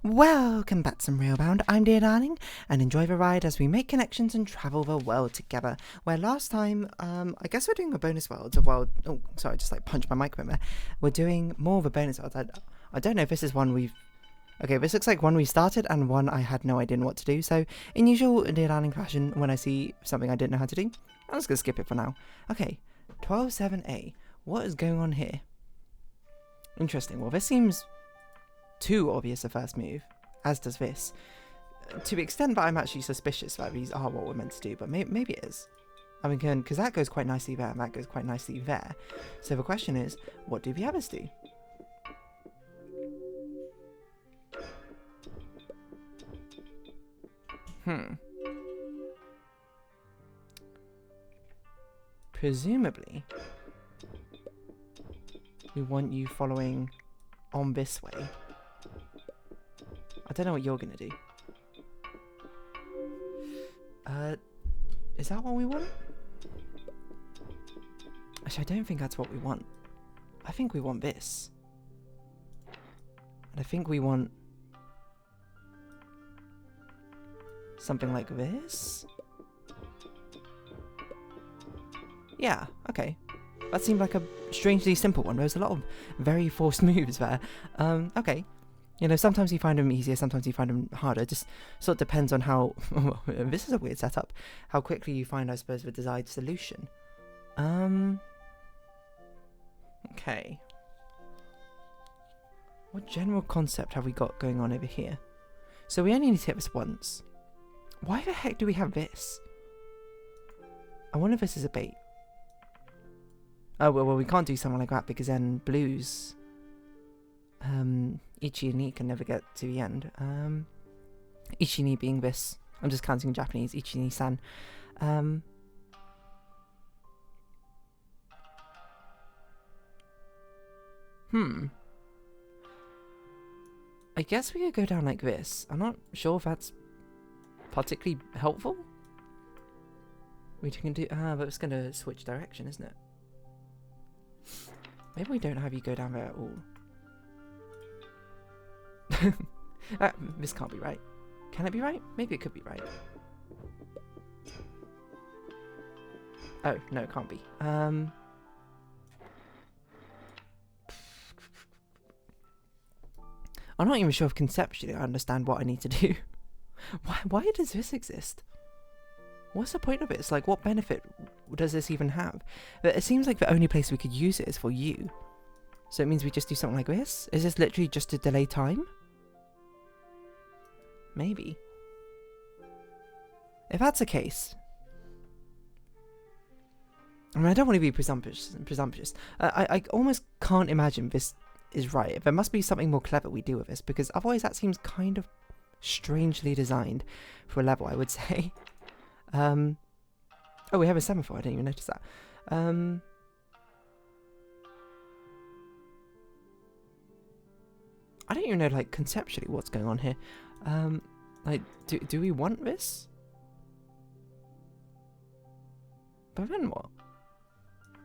Welcome back to Railbound. I'm dear darling, and enjoy the ride as we make connections and travel the world together. Where last time, I guess we're doing a bonus world. Oh, sorry, I just like punched my microphone there. We're doing more of a bonus world. I don't know if this is one we've. Okay, this looks like one we started and one I had no idea what to do. So, in usual dear darling fashion, when I see something I didn't know how to do, I'm just gonna skip it for now. Okay, 12-7A. What is going on here? Interesting. Well, this seems too obvious a first move, as does this. To the extent that I'm actually suspicious that these are what we're meant to do, but maybe it is. I mean, because that goes quite nicely there, and that goes quite nicely there. So the question is, what do the others do? Presumably, we want you following on this way. I don't know what you're gonna do. Is that what we want? Actually, I don't think that's what we want. I think we want this. And I think we want something like this? Yeah, okay. That seemed like a strangely simple one. There was a lot of very forced moves there. Okay. You know, sometimes you find them easier, sometimes you find them harder. It just sort of depends on how... this is a weird setup. How quickly you find, I suppose, the desired solution. Okay. What general concept have we got going on over here? So we only need to hit this once. Why the heck do we have this? I wonder if this is a bait. Oh, well, we can't do something like that because then blues... Ichi and Ni can never get to the end. Ichi Ni being this. I'm just counting in Japanese. Ichi Ni san. I guess we could go down like this. I'm not sure if that's particularly helpful. We can do... but it's going to switch direction, isn't it? Maybe we don't have you go down there at all. This can't be right. Can it be right? Maybe it could be right. Oh, no, it can't be. I'm not even sure if conceptually I understand what I need to do. Why does this exist? What's the point of it? It's like, what benefit does this even have? It seems like the only place we could use it is for you. So it means we just do something like this? Is this literally just to delay time? Maybe. If that's the case... I mean, I don't want to be presumptuous. I almost can't imagine this is right. There must be something more clever we do with this, because otherwise that seems kind of strangely designed for a level, I would say. Oh, we have a semaphore. I didn't even notice that. I don't even know, like, conceptually what's going on here. Like, do we want this? But then what?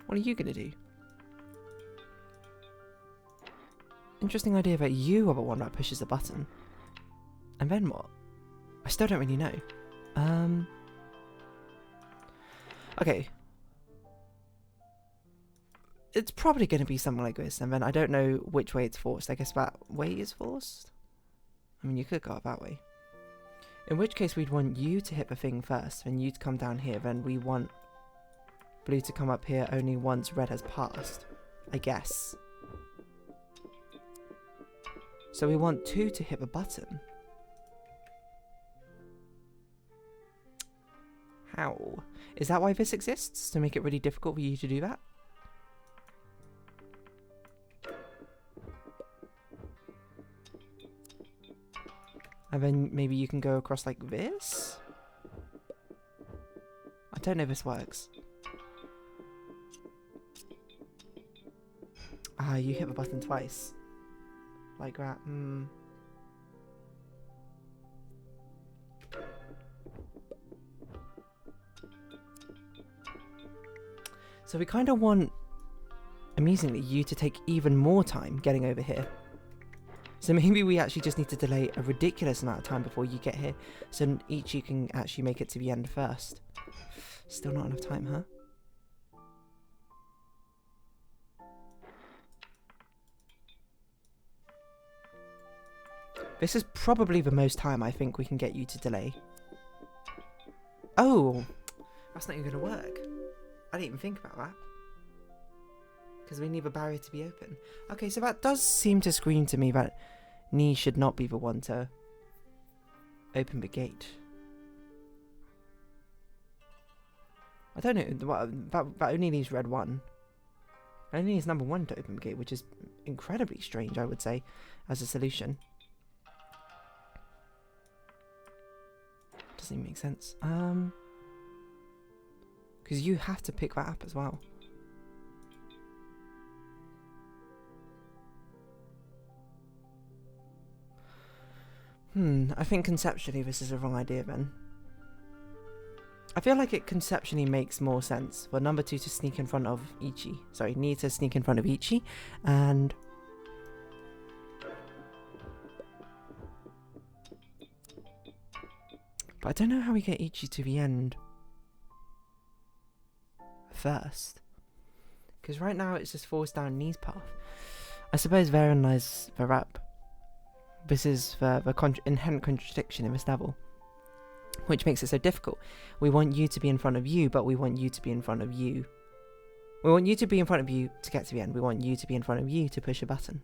What are you gonna do? Interesting idea that you are the one that pushes the button. And then what? I still don't really know. Okay. It's probably going to be something like this, and then I don't know which way it's forced. I guess that way is forced? I mean, you could go up that way. In which case, we'd want you to hit the thing first, then you to come down here, then we want blue to come up here only once red has passed. I guess. So we want 2 to hit the button. How? Is that why this exists? To make it really difficult for you to do that? And then maybe you can go across like this? I don't know if this works. Ah, you hit the button twice. Like that. So we kind of want, amusingly, you to take even more time getting over here. So maybe we actually just need to delay a ridiculous amount of time before you get here, so each you can actually make it to the end first. Still not enough time, huh? This is probably the most time I think we can get you to delay. Oh, that's not even going to work. I didn't even think about that. Because we need the barrier to be open. Okay, so that does seem to scream to me that Nee should not be the one to open the gate. I don't know, that only needs red 1. It only needs number 1 to open the gate, which is incredibly strange, I would say, as a solution. Doesn't even make sense. Because you have to pick that up as well. I think conceptually this is a wrong idea then. I feel like it conceptually makes more sense for number 2 to sneak in front of Ichi. Sorry, need to sneak in front of Ichi, and but I don't know how we get Ichi to the end first. Because right now it's just forced down Nee's path. I suppose therein lies the rub. This is the inherent contradiction in this level, which makes it so difficult. We want you to be in front of you, but we want you to be in front of you. We want you to be in front of you to get to the end. We want you to be in front of you to push a button.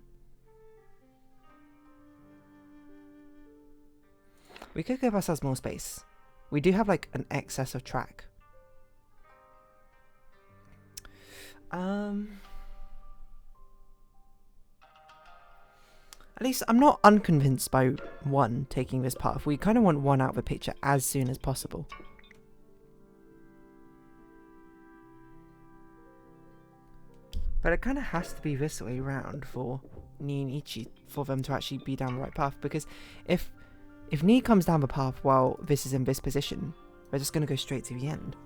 We could give ourselves more space. We do have like an excess of track. At least I'm not unconvinced by 1 taking this path. We kind of want 1 out of the picture as soon as possible. But it kind of has to be this way round for Nee and Ichi for them to actually be down the right path. Because if Nee comes down the path while this is in this position, we're just going to go straight to the end.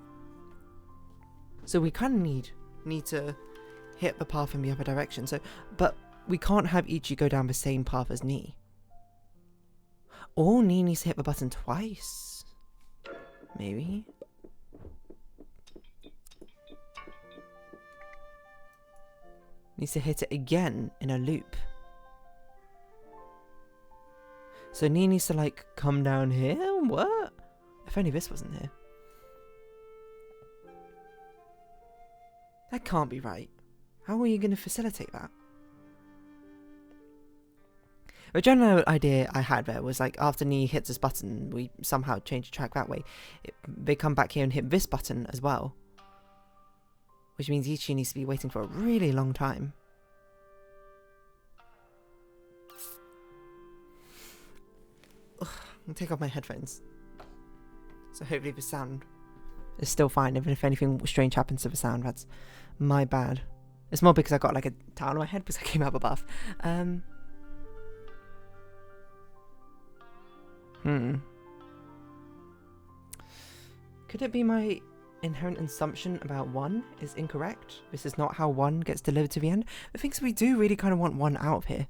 So we kind of need to hit the path in the other direction. But we can't have Ichi go down the same path as Nee. Or Nee needs to hit the button twice. Maybe. Needs to hit it again in a loop. So Nee needs to like come down here? What? If only this wasn't here. That can't be right. How are you going to facilitate that? The general idea I had there was like after Nee hits this button, we somehow change the track that way. They come back here and hit this button as well. Which means Ichi needs to be waiting for a really long time. Ugh, I'll take off my headphones. So hopefully the sound is still fine, even if anything strange happens to the sound. That's my bad. It's more because I got like a towel on my head because I came out of a bath. Could it be my inherent assumption about 1 is incorrect? This is not how 1 gets delivered to the end? The thing is, we do really kind of want 1 out of here.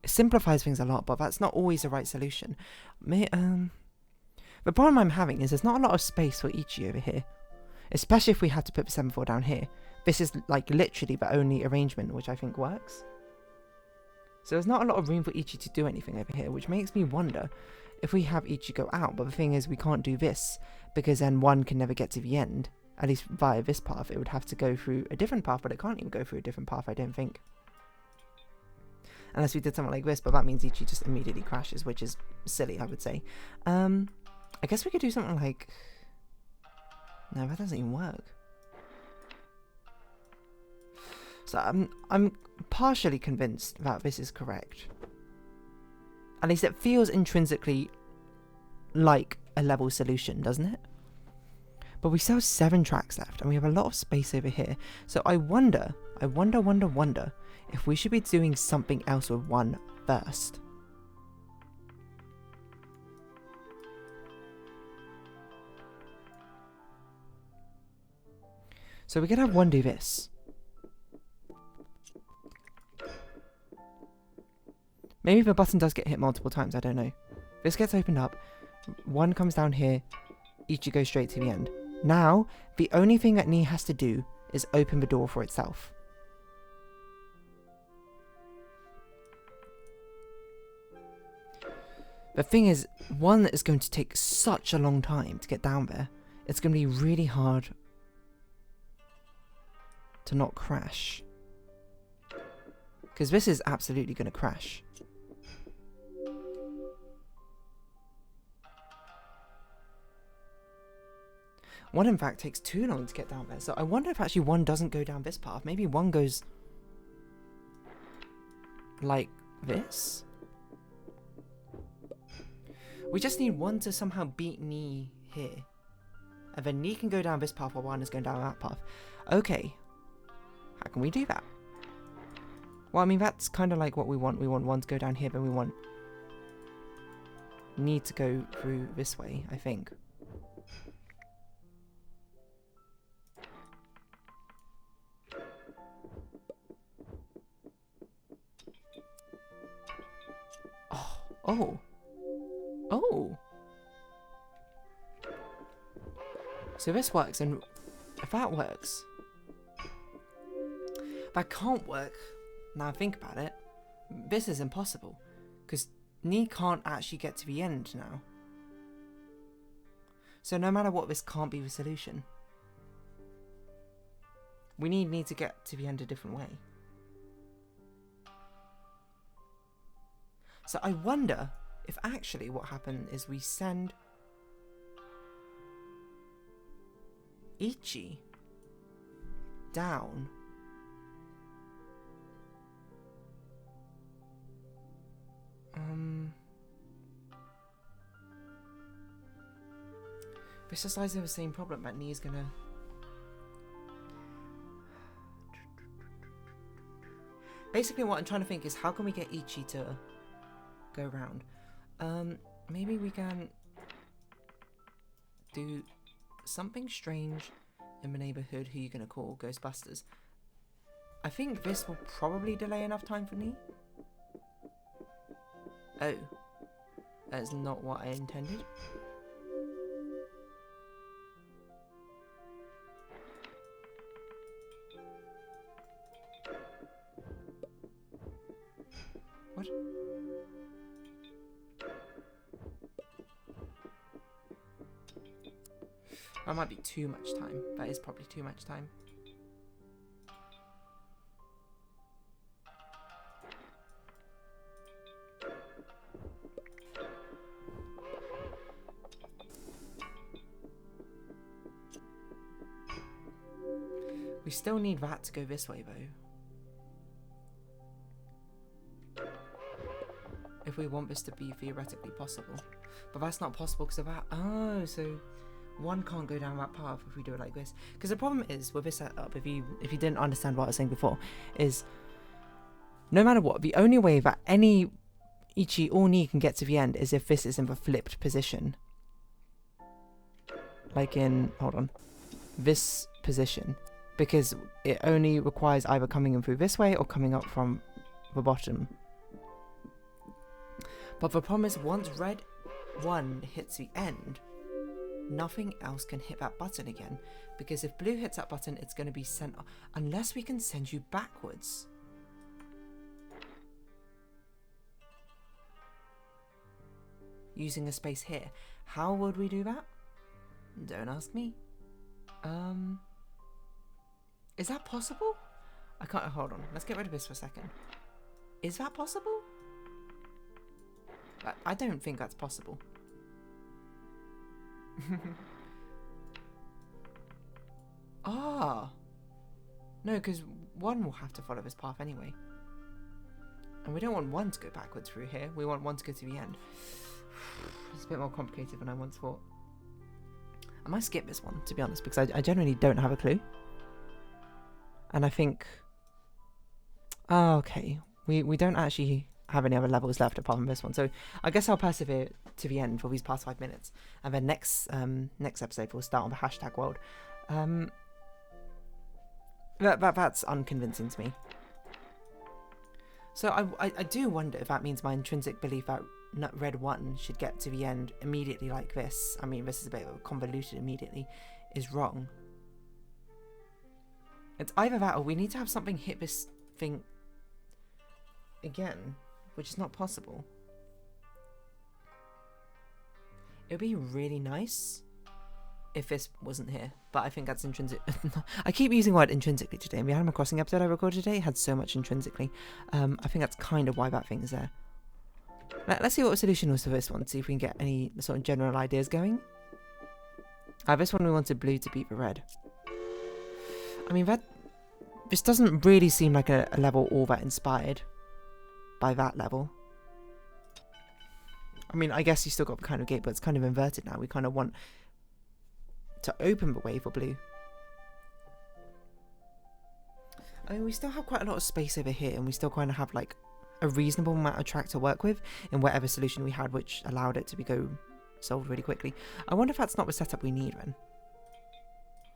It simplifies things a lot, but that's not always the right solution. The problem I'm having is there's not a lot of space for Ichi over here. Especially if we had to put the semaphore down here. This is like literally the only arrangement which I think works. So there's not a lot of room for Ichi to do anything over here, which makes me wonder if we have Ichi go out. But the thing is, we can't do this, because then 1 can never get to the end. At least via this path. It would have to go through a different path, but it can't even go through a different path, I don't think. Unless we did something like this, but that means Ichi just immediately crashes, which is silly, I would say. I guess we could do something like... No, that doesn't even work. So I'm partially convinced that this is correct. At least it feels intrinsically like a level solution, doesn't it? But we still have 7 tracks left, and we have a lot of space over here. So I wonder if we should be doing something else with 1 first. So we could have 1 do this. Maybe the button does get hit multiple times, I don't know. This gets opened up, one comes down here, Ichi goes straight to the end. Now, the only thing that Nii has to do is open the door for itself. The thing is, one is going to take such a long time to get down there. It's going to be really hard to not crash. Because this is absolutely going to crash. One, in fact, takes too long to get down there. So I wonder if actually one doesn't go down this path. Maybe one goes like this. We just need one to somehow beat Nii here. And then Nii can go down this path while one is going down that path. Okay. How can we do that? Well, I mean, that's kind of like what we want. We want one to go down here, but we want Nii to go through this way, I think. Oh. Oh. So this works, and if that works, that can't work. Now I think about it, this is impossible, because Nii can't actually get to the end now. So no matter what, this can't be the solution. We need Nii to get to the end a different way. So I wonder if actually what happened is we send Ichi down this is like the same problem that Nii's gonna basically what I'm trying to think is how can we get Ichi to go round. Maybe we can do something strange in the neighborhood. Who you gonna call? Ghostbusters. I think this will probably delay enough time for Nii. Oh, that's not what I intended. What? That might be too much time. That is probably too much time. We still need that to go this way though. If we want this to be theoretically possible. But that's not possible because of that. Oh, so one can't go down that path if we do it like this. Because the problem is with this setup, if you didn't understand what I was saying before, is no matter what, the only way that any Ichi or Nii can get to the end is if this is in the flipped position. Like in, hold on, this position. Because it only requires either coming in through this way or coming up from the bottom. But the problem is once red 1 hits the end, nothing else can hit that button again. Because if blue hits that button, it's going to be sent off. Unless we can send you backwards. Using a space here. How would we do that? Don't ask me. Is that possible? I can't, hold on. Let's get rid of this for a second. Is that possible? I don't think that's possible. Ah. No, because one will have to follow this path anyway. And we don't want one to go backwards through here. We want one to go to the end. It's a bit more complicated than I once thought. I might skip this one, to be honest, because I generally don't have a clue. And I think... Oh, okay. We don't actually have any other levels left apart from this one. So I guess I'll persevere to the end for these past 5 minutes. And then next episode we'll start on the hashtag world. That's unconvincing to me. So I do wonder if that means my intrinsic belief that red 1 should get to the end immediately like this. I mean, this is a bit convoluted immediately, is wrong. It's either that or we need to have something hit this thing again, which is not possible. It would be really nice if this wasn't here, but I think that's intrinsic. I keep using the word intrinsically today. In the Animal Crossing episode I recorded today, it had so much intrinsically. I think that's kind of why that thing is there. Let's see what the solution was for this one, see if we can get any sort of general ideas going. This one we wanted blue to beat the red. I mean, this doesn't really seem like a level all that inspired by that level. I mean, I guess you still got the kind of gate, but it's kind of inverted now. We kind of want to open the way for blue. I mean, we still have quite a lot of space over here, and we still kind of have like a reasonable amount of track to work with in whatever solution we had, which allowed it to be solved really quickly. I wonder if that's not the setup we need then.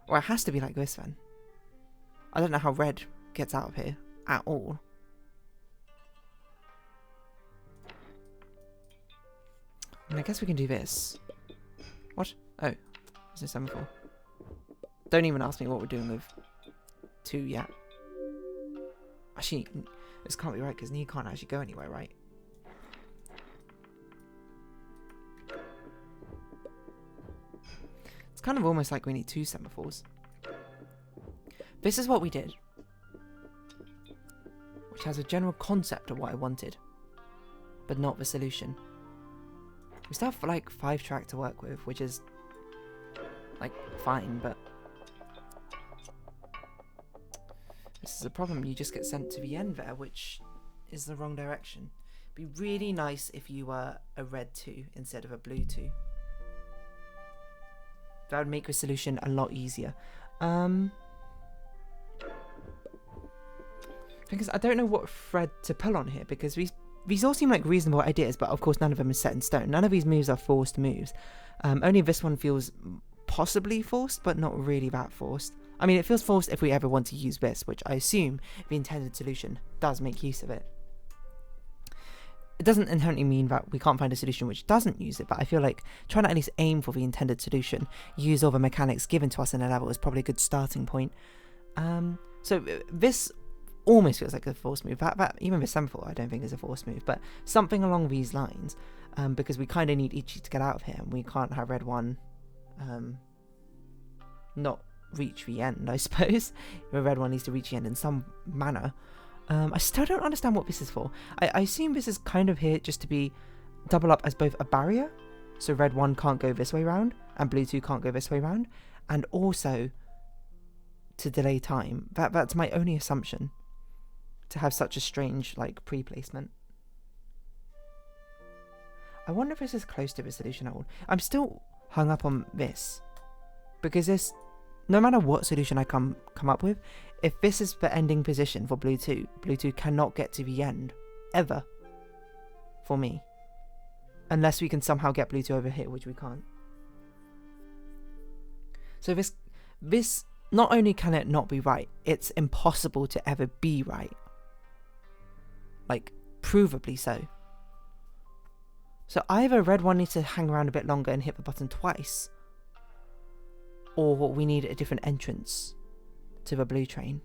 Or it has to be like this then. I don't know how red gets out of here at all. I mean, I guess we can do this. What? Oh. Is this semaphore? Don't even ask me what we're doing with 2 yet. Actually, this can't be right because Nia can't actually go anywhere, right? It's kind of almost like we need 2 semaphores. This is what we did, which has a general concept of what I wanted, but not the solution. We still have like 5 track to work with, which is like fine, but this is a problem. You just get sent to the end there, which is the wrong direction. It'd be really nice if you were a red 2 instead of a blue 2. That would make the solution a lot easier. Because I don't know what thread to pull on here, because these all seem like reasonable ideas, but of course none of them is set in stone. None of these moves are forced moves. Only this one feels possibly forced, but not really that forced. I mean, it feels forced if we ever want to use this, which I assume the intended solution does make use of it. It doesn't inherently mean that we can't find a solution which doesn't use it, but I feel like trying to at least aim for the intended solution, use all the mechanics given to us in a level is probably a good starting point. So this almost feels like a forced move. That even the semaphore I don't think is a forced move, but something along these lines, because we kind of need Ichi to get out of here, and we can't have red 1 not reach the end, I suppose. The red 1 needs to reach the end in some manner. I still don't understand what this is for. I assume this is kind of here just to be double up as both a barrier, so red 1 can't go this way round and blue 2 can't go this way round, and also to delay time. That's my only assumption, to have such a strange like pre-placement. I wonder if this is close to the solution at all. I'm still hung up on this, because this, no matter what solution I come up with, if this is the ending position for blue 2 cannot get to the end ever for me, unless we can somehow get blue 2 over here, which we can't. So this not only can it not be right, it's impossible to ever be right, like provably so. So either red 1 needs to hang around a bit longer and hit the button twice, or we need a different entrance to the blue train.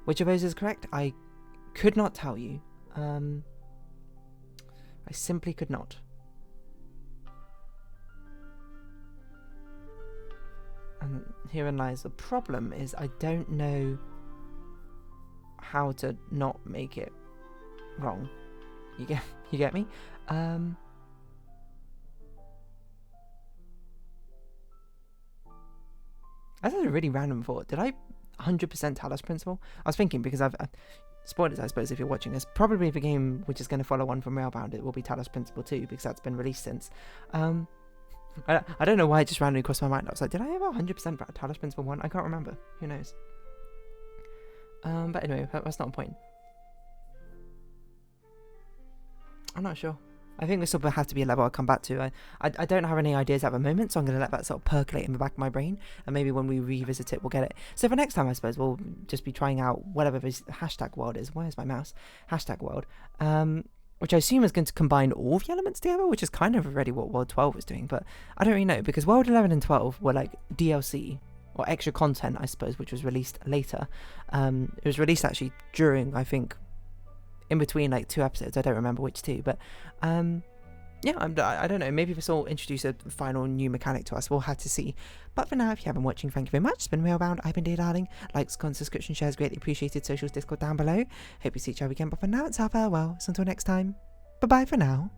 Which of those is correct? I could not tell you. I simply could not. And herein lies the problem, is I don't know how to not make it wrong. You get me? That's a really random thought. Did I 100% Talos Principle? I was thinking, because I've spoilers, I suppose, if you're watching this. Probably the game which is going to follow on from Railbound, it will be Talos Principle 2, because that's been released since. I don't know why it just randomly crossed my mind. I was like, did I ever 100% Talos Principle 1? I can't remember. Who knows? But anyway, that's not a point. I'm not sure. I think this will have to be a level I'll come back to. I don't have any ideas at the moment, so I'm going to let that sort of percolate in the back of my brain, and maybe when we revisit it, we'll get it. So for next time, I suppose, we'll just be trying out whatever this hashtag world is. Where's my mouse? Hashtag world. Which I assume is going to combine all the elements together, which is kind of already what World 12 was doing, but I don't really know, because World 11 and 12 were like DLC, or extra content, I suppose, which was released later. It was released actually during, I think, in between like 2 episodes. I don't remember which 2, but yeah, I don't know, maybe this will introduce a final new mechanic to us. We'll have to see. But for now, if you have been watching, thank you very much. It's been Railbound. I've been Dear Darling. Likes, comments, subscription, shares, greatly appreciated. Socials, Discord down below. Hope you see each other again, but for now, it's our farewell. So until next time, bye bye for now.